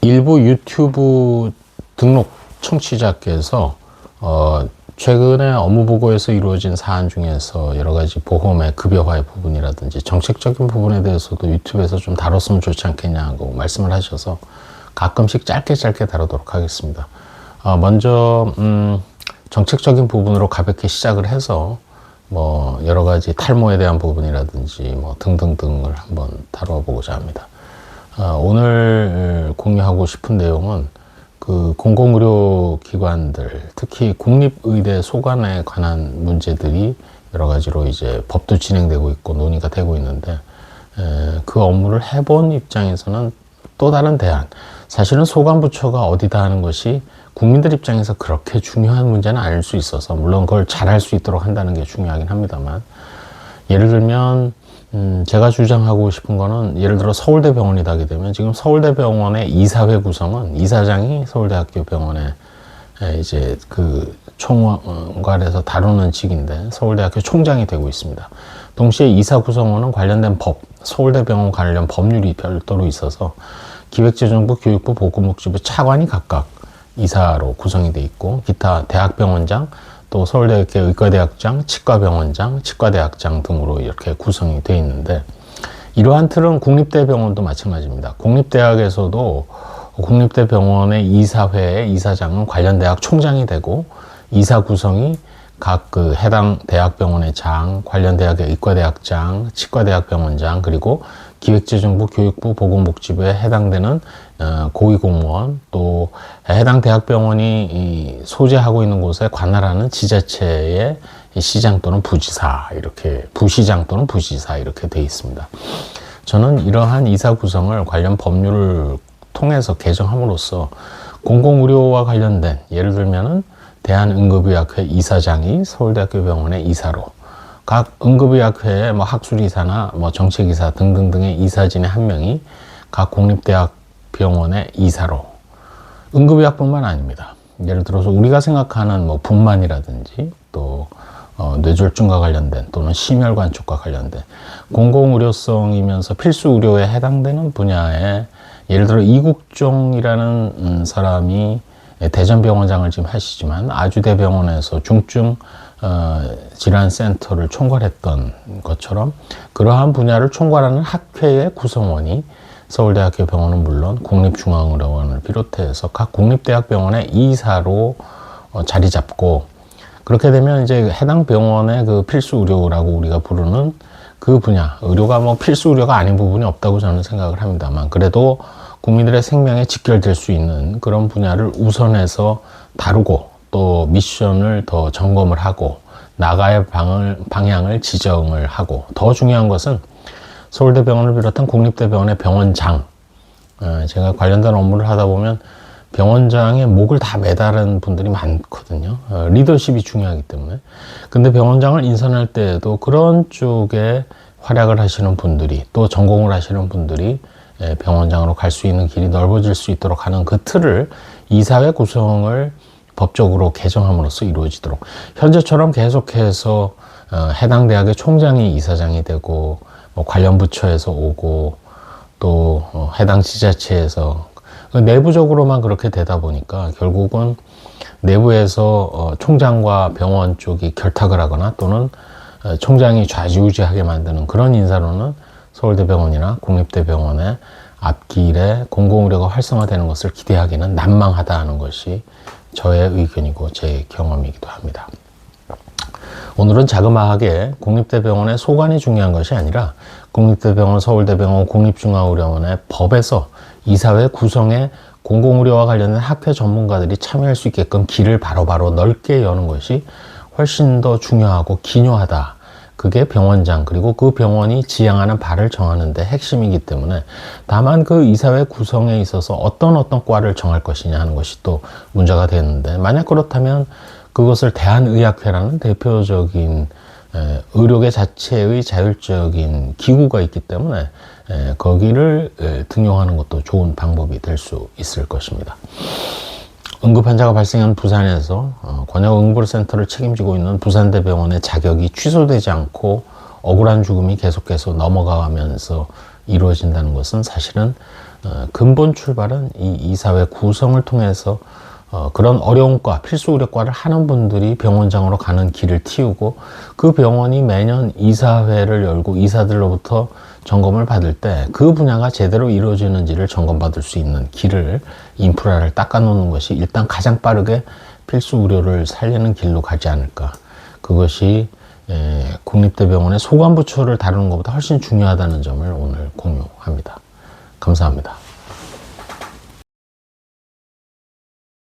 일부 유튜브 등록 청취자께서 최근에 업무보고에서 이루어진 사안 중에서 여러 가지 보험의 급여화의 부분이라든지 정책적인 부분에 대해서도 유튜브에서 좀 다뤘으면 좋지 않겠냐고 말씀을 하셔서 가끔씩 짧게 다루도록 하겠습니다. 먼저 정책적인 부분으로 가볍게 시작을 해서 뭐 여러 가지 탈모에 대한 부분이라든지 뭐 등등등을 한번 다뤄 보고자 합니다. 오늘 공유하고 싶은 내용은 그 공공의료 기관들, 특히 국립의대 소관에 관한 문제들이 여러 가지로 이제 법도 진행되고 있고 논의가 되고 있는데, 그 업무를 해본 입장에서는 또 다른 대안, 사실은 소관부처가 어디다 하는 것이 국민들 입장에서 그렇게 중요한 문제는 아닐 수 있어서, 물론 그걸 잘할 수 있도록 한다는 게 중요하긴 합니다만, 예를 들면 제가 주장하고 싶은 거는, 예를 들어 서울대병원이다 하게 되면 지금 서울대병원의 이사회 구성은 이사장이 서울대학교 병원에 이제 그 총괄해서 다루는 직인데 서울대학교 총장이 되고 있습니다. 동시에 이사 구성원은 관련된 법, 서울대병원 관련 법률이 별도로 있어서 기획재정부, 교육부, 보건복지부 차관이 각각 이사로 구성이 돼 있고, 기타 대학병원장, 또 서울대학교 의과대학장, 치과병원장, 치과대학장 등으로 이렇게 구성이 되어 있는데, 이러한 틀은 국립대병원도 마찬가지입니다. 국립대학에서도 국립대병원의 이사회의 이사장은 관련 대학 총장이 되고, 이사 구성이 각 그 해당 대학병원의 장, 관련 대학의 의과대학장, 치과대학병원장, 그리고 기획재정부, 교육부, 보건복지부에 해당되는 고위공무원, 또 해당 대학병원이 소재하고 있는 곳에 관할하는 지자체의 시장 또는 부지사, 이렇게 부시장 또는 부지사 이렇게 되어 있습니다. 저는 이러한 이사 구성을 관련 법률을 통해서 개정함으로써 공공의료와 관련된, 예를 들면은 대한응급의학회 이사장이 서울대학교 병원의 이사로, 각 응급의학회의 뭐 학술이사나 뭐 정책이사 등등등의 이사진의 한 명이 각 공립대학 병원의 이사로, 응급의학뿐만 아닙니다. 예를 들어서 우리가 생각하는 뭐 분만이라든지 또 뇌졸중과 관련된 또는 심혈관 쪽과 관련된 공공의료성이면서 필수 의료에 해당되는 분야에, 예를 들어 이국종이라는 사람이 대전병원장을 지금 하시지만 아주대병원에서 중증 질환센터를 총괄했던 것처럼, 그러한 분야를 총괄하는 학회의 구성원이 서울대학교 병원은 물론 국립중앙의료원을 비롯해서 각 국립대학병원의 이사로 자리 잡고, 그렇게 되면 이제 해당 병원의 그 필수 의료라고 우리가 부르는 그 분야, 의료가 뭐 필수 의료가 아닌 부분이 없다고 저는 생각을 합니다만, 그래도 국민들의 생명에 직결될 수 있는 그런 분야를 우선해서 다루고, 또 미션을 더 점검을 하고 나가의 방향을 지정을 하고, 더 중요한 것은 서울대병원을 비롯한 국립대병원의 병원장, 제가 관련된 업무를 하다 보면 병원장의 목을 다 매다른 분들이 많거든요. 리더십이 중요하기 때문에. 근데 병원장을 인선할 때에도 그런 쪽에 활약을 하시는 분들이, 또 전공을 하시는 분들이 병원장으로 갈 수 있는 길이 넓어질 수 있도록 하는 그 틀을, 이사회 구성을 법적으로 개정함으로써 이루어지도록, 현재처럼 계속해서 해당 대학의 총장이 이사장이 되고, 뭐 관련 부처에서 오고, 또 해당 지자체에서 내부적으로만 그렇게 되다 보니까 결국은 내부에서 총장과 병원 쪽이 결탁을 하거나 또는 총장이 좌지우지하게 만드는 그런 인사로는 서울대병원이나 국립대병원의 앞길에 공공의료가 활성화되는 것을 기대하기는 난망하다 하는 것이 저의 의견이고 제 경험이기도 합니다. 오늘은 자그마하게 국립대병원의 소관이 중요한 것이 아니라 국립대병원, 서울대병원, 국립중앙의료원의 법에서 이사회 구성에 공공의료와 관련된 학회 전문가들이 참여할 수 있게끔 길을 바로바로 넓게 여는 것이 훨씬 더 중요하고 기묘하다. 그게 병원장, 그리고 그 병원이 지향하는 바를 정하는 데 핵심이기 때문에, 다만 그 이사회 구성에 있어서 어떤 과를 정할 것이냐 하는 것이 또 문제가 되는데, 만약 그렇다면 그것을 대한의학회라는 대표적인 의료계 자체의 자율적인 기구가 있기 때문에 거기를 등용하는 것도 좋은 방법이 될 수 있을 것입니다. 응급환자가 발생한 부산에서 권역응급센터를 책임지고 있는 부산대병원의 자격이 취소되지 않고 억울한 죽음이 계속해서 넘어가면서 이루어진다는 것은 사실은 근본 출발은 이 이사회 구성을 통해서 그런 어려운 과, 필수 의료과를 하는 분들이 병원장으로 가는 길을 틔우고, 그 병원이 매년 이사회를 열고 이사들로부터 점검을 받을 때 그 분야가 제대로 이루어지는지를 점검받을 수 있는 길을, 인프라를 닦아놓는 것이 일단 가장 빠르게 필수 의료를 살리는 길로 가지 않을까. 그것이 국립대병원의 소관부처를 다루는 것보다 훨씬 중요하다는 점을 오늘 공유합니다. 감사합니다.